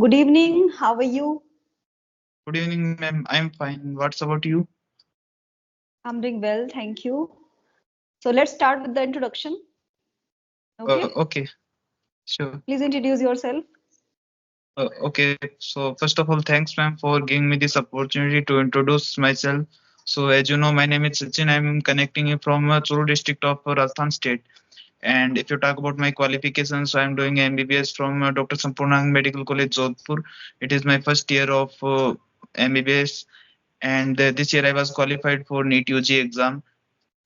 Good evening. How are you? Good evening, ma'am. I'm fine. What's about you? I'm doing well, thank you. So let's start with the introduction. Okay. Okay, sure. Please introduce yourself. Okay, so first of all, thanks, ma'am, for giving me this opportunity to introduce myself. So, as you know, my name is Sachin. I'm connecting you from Churu district of Rajasthan state. And if you talk about my qualifications, so I'm doing MBBS from Dr. Sampurnang Medical College, Jodhpur. It is my first year of MBBS, and this year I was qualified for NEET UG exam.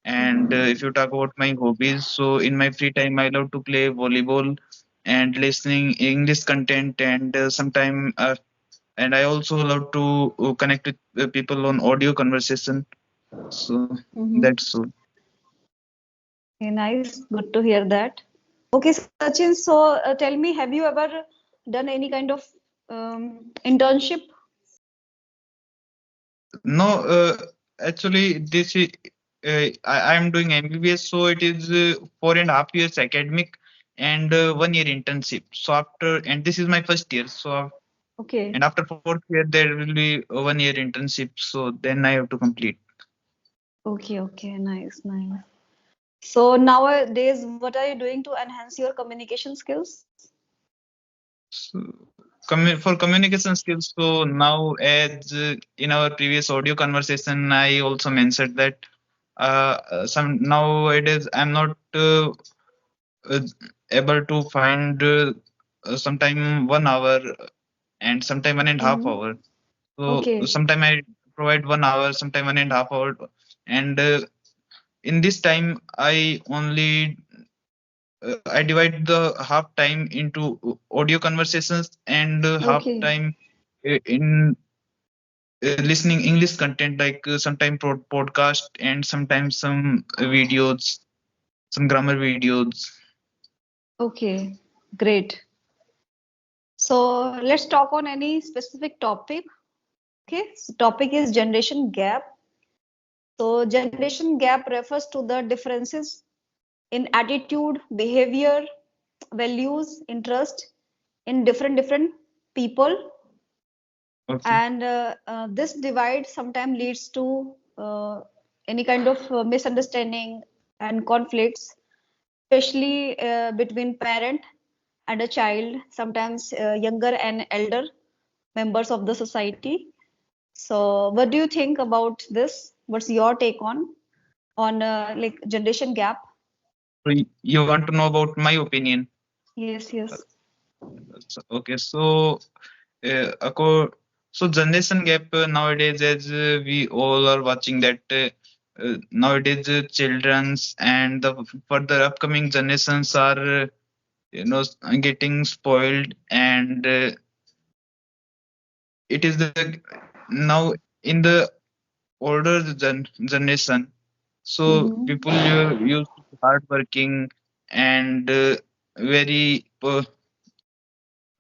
And if you talk about my hobbies, so in my free time, I love to play volleyball and listening English content, and and I also love to connect with people on audio conversation. So Mm-hmm. that's all. Okay, nice. Good to hear that. Okay, Sachin, so tell me, have you ever done any kind of internship? No, actually, I am doing MBBS, so it is 4.5 years academic and 1 year internship. So this is my first year. Okay. And after fourth year, there will be a 1 year internship. So then I have to complete. Okay, okay, nice, nice. So nowadays, what are you doing to enhance your communication skills? So, for communication skills, so now as in our previous audio conversation, I also mentioned that some nowadays I'm not uh, able to find sometime 1 hour and sometime 1.5 hour. Mm-hmm. So Okay. sometime I provide 1 hour, sometime 1.5 hour, and in this time I divide the half time into audio conversations and half Okay. time in listening English content like sometimes podcast and sometimes some videos, some grammar videos. Okay. Great. So let's talk on any specific topic. Okay, so topic is generation gap. So generation gap refers to the differences in attitude, behavior, values, interest in different people, Okay. and this divide sometimes leads to any kind of misunderstanding and conflicts, especially between parent and a child, sometimes younger and elder members of the society. So, what do you think about this? What's your take on like generation gap? So you want to know about my opinion? Yes, Uh, yes. Okay, so acco- so generation gap nowadays, as we all are watching that nowadays childrens and the further upcoming generations are getting spoiled, and it is the now in the older generation. So Mm-hmm. people used to be hardworking and very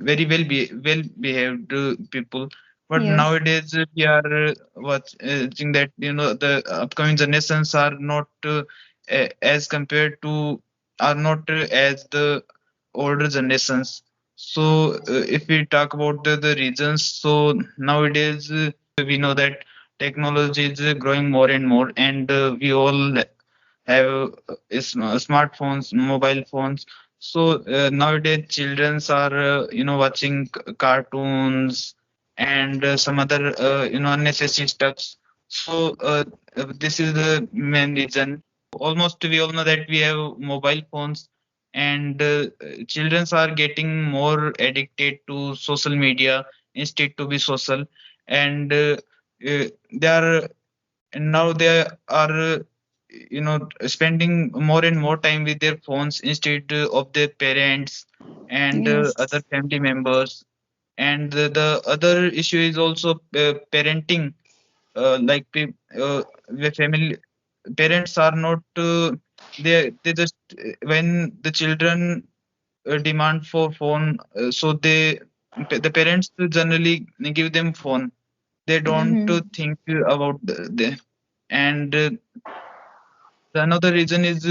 very well behaved people. But Yes. nowadays we are watching that the upcoming generations are not as compared to are not as the older generations. So if we talk about the reasons, so nowadays we know that technology is growing more and more, and we all have smartphones, mobile phones. So nowadays, childrens are watching cartoons and some other unnecessary stuffs. So this is the main reason. Almost we all know that we have mobile phones, and childrens are getting more addicted to social media instead to be social, and they are and now they are spending more and more time with their phones instead of their parents and other Yes. family members. And the other issue is also parenting, the family parents are not they just when the children demand for phone, so the parents generally give them phone. They don't Mm-hmm. think about the and the another reason is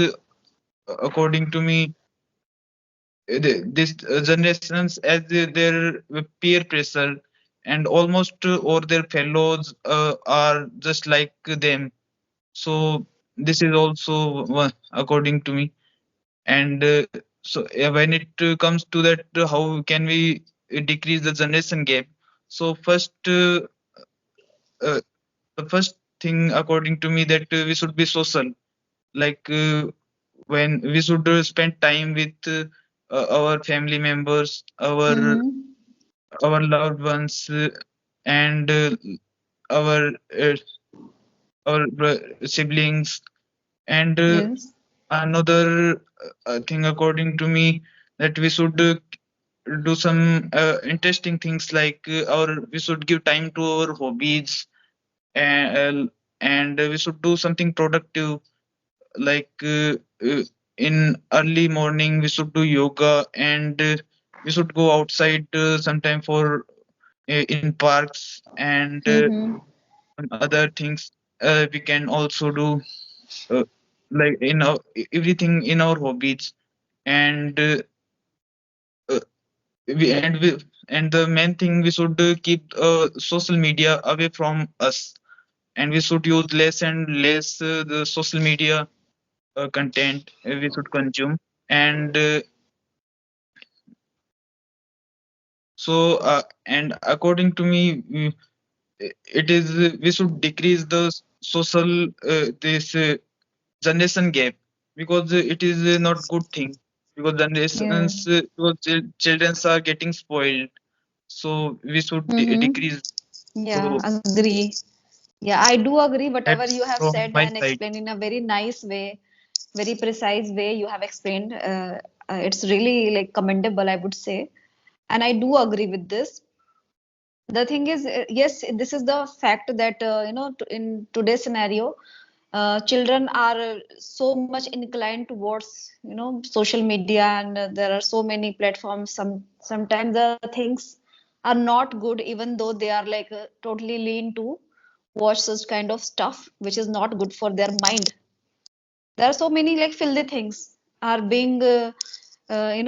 according to me, this generations as their peer pressure and almost or their fellows are just like them. So this is also according to me. And when it comes to that, how can we decrease the generation gap? So uh, the first thing according to me that we should be social, like when we should spend time with our family members, Mm-hmm. our loved ones, and our uh, siblings. And Yes. another thing according to me that we should do some interesting things like we should give time to our hobbies, and we should do something productive, like in early morning we should do yoga, and we should go outside sometime for in parks, and Mm-hmm. other things we can also do, uh, like in our, everything in our hobbies. And uh, we and the main thing, we should keep social media away from us, and we should use less and less the social media content we should consume. And and according to me, it is we should decrease the social this generation gap, because it is not good thing, because Yeah. generations because children are getting spoiled, so we should Mm-hmm. decrease. Yeah, So agree. Yeah, I do agree whatever that's you have from said my and side. explained in a very nice way, very precise way you have explained. It's really like commendable, I would say. And I do agree with this. The thing is, yes, this is the fact that, in today's scenario, children are so much inclined towards, social media, and there are so many platforms. Sometimes the things are not good, even though they are like totally lean to watch such kind of stuff, which is not good for their mind. There are so many like filthy things are being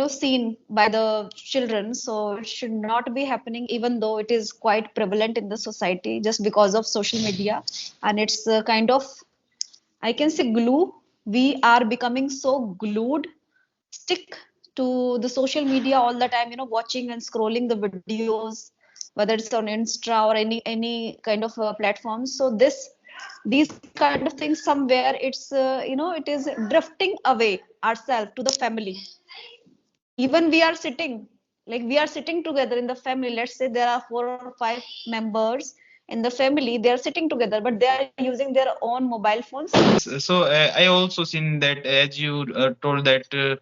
seen by the children, so it should not be happening, even though it is quite prevalent in the society just because of social media. And it's kind of, I can say, glue. We are becoming so glued, stick to the social media all the time, watching and scrolling the videos, whether it's on Insta or any kind of platforms. So these kind of things, somewhere it's it is drifting away ourselves to the family. Even we are sitting, like we are sitting together in the family. Let's say there are 4 or 5 members in the family. They are sitting together, but they are using their own mobile phones. Yes, so I also seen that, as you told that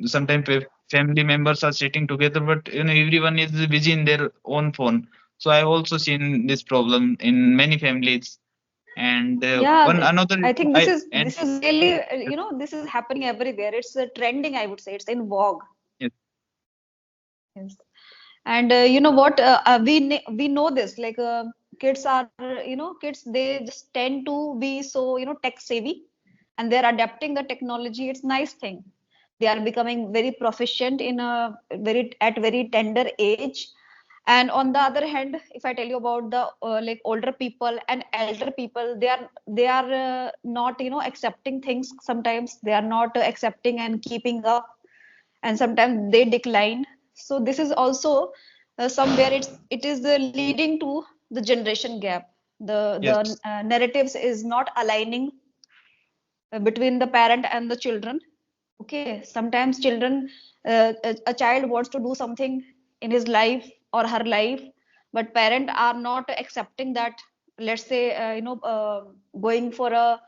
sometimes family members are sitting together, but everyone is busy in their own phone. So I also seen this problem in many families. And Yeah, one another I think this I is and this is really, this is happening everywhere. It's trending, I would say. It's in vogue. yes, Yes. And you know what? We know this. Like kids are, kids, they just tend to be so, tech savvy, and they're adapting the technology. It's nice thing. They are becoming very proficient in a very tender age. And on the other hand, if I tell you about the like older people and elder people, they are not, accepting things. Sometimes they are not accepting and keeping up, and sometimes they decline. So this is also somewhere it is leading to the generation gap. The yes, narratives is not aligning between the parent and the children. Okay, sometimes children, a child wants to do something in his life or her life, but parent are not accepting that. Let's say going for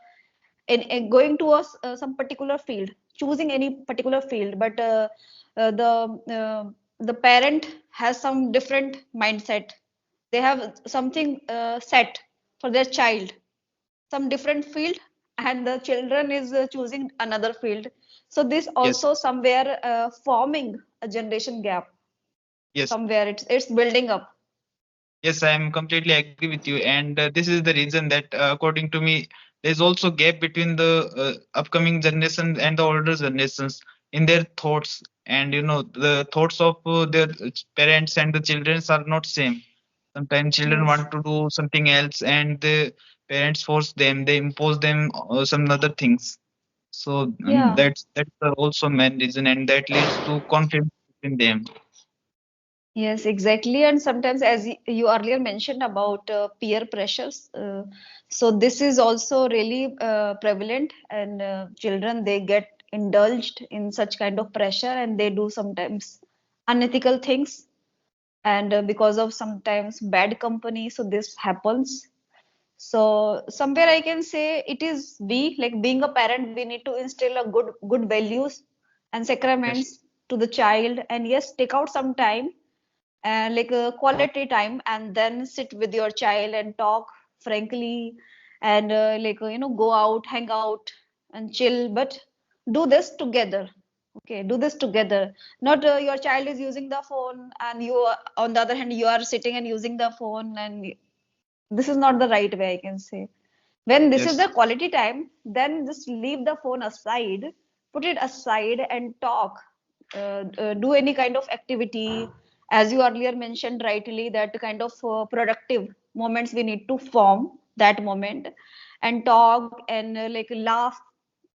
in going to some particular field, choosing any particular field, but uh, the uh, the parent has some different mindset. They have something set for their child, some different field, and the children is choosing another field. So this yes, also somewhere forming a generation gap. yes. Somewhere it's building up. Yes, I am completely agree with you, and this is the reason that, according to me, there is also gap between the upcoming generation and the older generations. in their thoughts, and the thoughts of their parents and the children are not same. Sometimes children Yes. want to do something else, and the parents force them, they impose them some other things. So Yeah. that's also main reason, and that leads to conflict between them. Yes, exactly. And sometimes, as you earlier mentioned about peer pressures, so this is also really prevalent, and children they get indulged in such kind of pressure, and they do sometimes unethical things, and because of sometimes bad company, so this happens. So somewhere I can say it is we like being a parent, we need to instill a good values and Yes, sacraments to the child, and yes, take out some time like a quality time, and then sit with your child and talk frankly, and like go out, hang out, and chill, but do this together. Okay, do this together. Not your child is using the phone, and you on the other hand you are sitting and using the phone, and this is not the right way, I can say. When this is yes, the quality time, then just leave the phone aside, put it aside and talk. Do any kind of activity, as you earlier mentioned rightly, that kind of productive moments we need to form that moment, and talk, and like laugh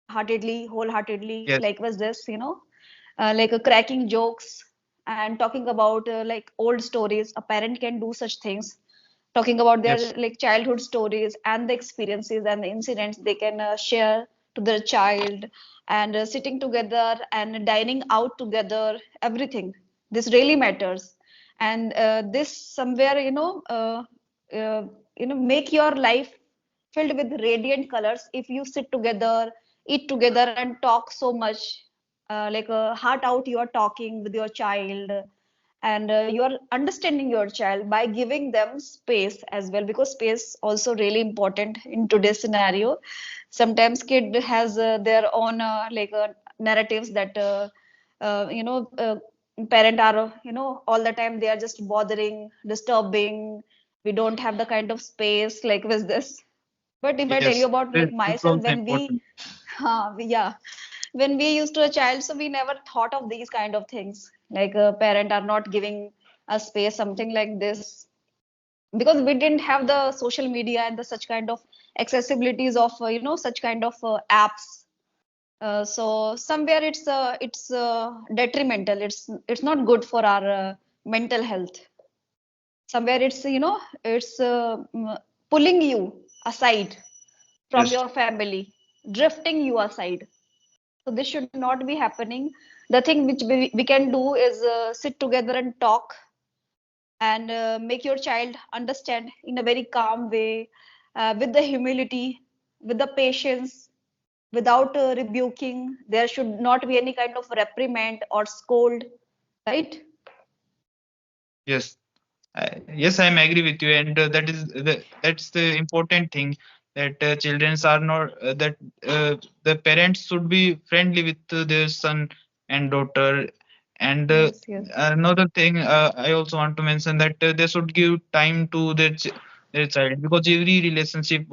heartedly, wholeheartedly, yes, like was this, like cracking jokes and talking about like old stories. A parent can do such things, talking about yes, their like childhood stories and the experiences and the incidents they can share to their child, and sitting together and dining out together, everything this really matters. And this somewhere uh, make your life filled with radiant colors if you sit together, eat together, and talk so much, like heart out you are talking with your child, and you are understanding your child by giving them space as well, because space also really important in today's scenario. Sometimes kid has their own like narratives that parent are all the time they are just bothering, disturbing. We don't have the kind of space like with this. But if I tell you yes. about This like is myself, also when important. yeah, when we used to a child, so we never thought of these kind of things. Like a parent are not giving us space, something like this, because we didn't have the social media and the such kind of accessibilities of such kind of apps. So somewhere it's detrimental. It's not good for our mental health. Somewhere it's pulling you aside from Yes, your family, drifting you aside. So this should not be happening. The thing which we can do is sit together and talk, and make your child understand in a very calm way, with the humility, with the patience, without rebuking. There should not be any kind of reprimand or scold, right? yes. Yes, I am agree with you, and that's the important thing, that children are not that the parents should be friendly with their son and daughter. And Yes, yes. another thing, I also want to mention that they should give time to their child, because every relationship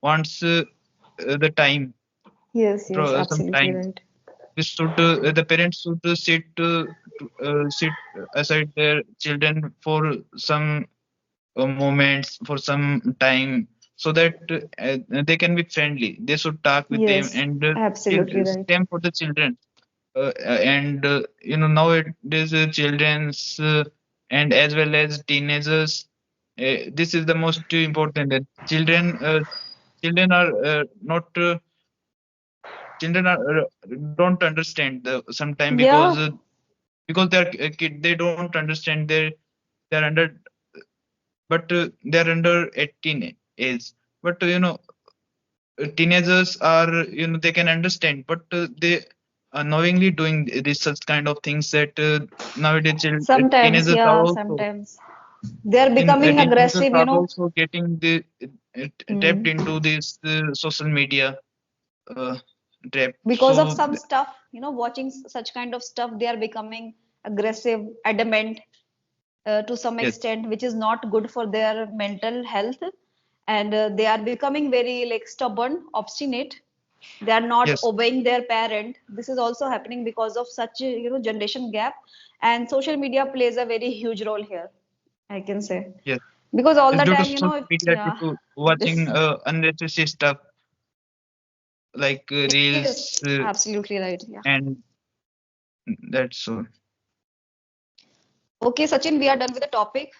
wants the time, Yes, yes, some absolutely time. right. We should the parents should sit aside their children for some moments, for some time, so that they can be friendly. They should talk with them, Yes, and absolutely right. same for the children. And nowadays children's and as well as teenagers, this is the most important, that children are not children are don't understand the sometime, Yeah, because they're a kid, they don't understand, they're under, but they're under 18 age. But teenagers are, they can understand, but they are knowingly doing this such kind of things, that nowadays sometimes, teenagers are yeah, also sometimes they are becoming teenagers aggressive, are also getting trapped mm, into this social media uh, trap. because of So some stuff, watching such kind of stuff, they are becoming aggressive, adamant, to some yes, extent, which is not good for their mental health. And they are becoming very like stubborn, obstinate. They are not Yes. obeying their parent. This is also happening because of such a, generation gap, and social media plays a very huge role here, I can say, Yes. because all It's the due to time, social media, due yeah, to watching this, unnecessary stuff like reels, yes, absolutely right, yeah. and that's so. Okay, Sachin, we are done with the topic.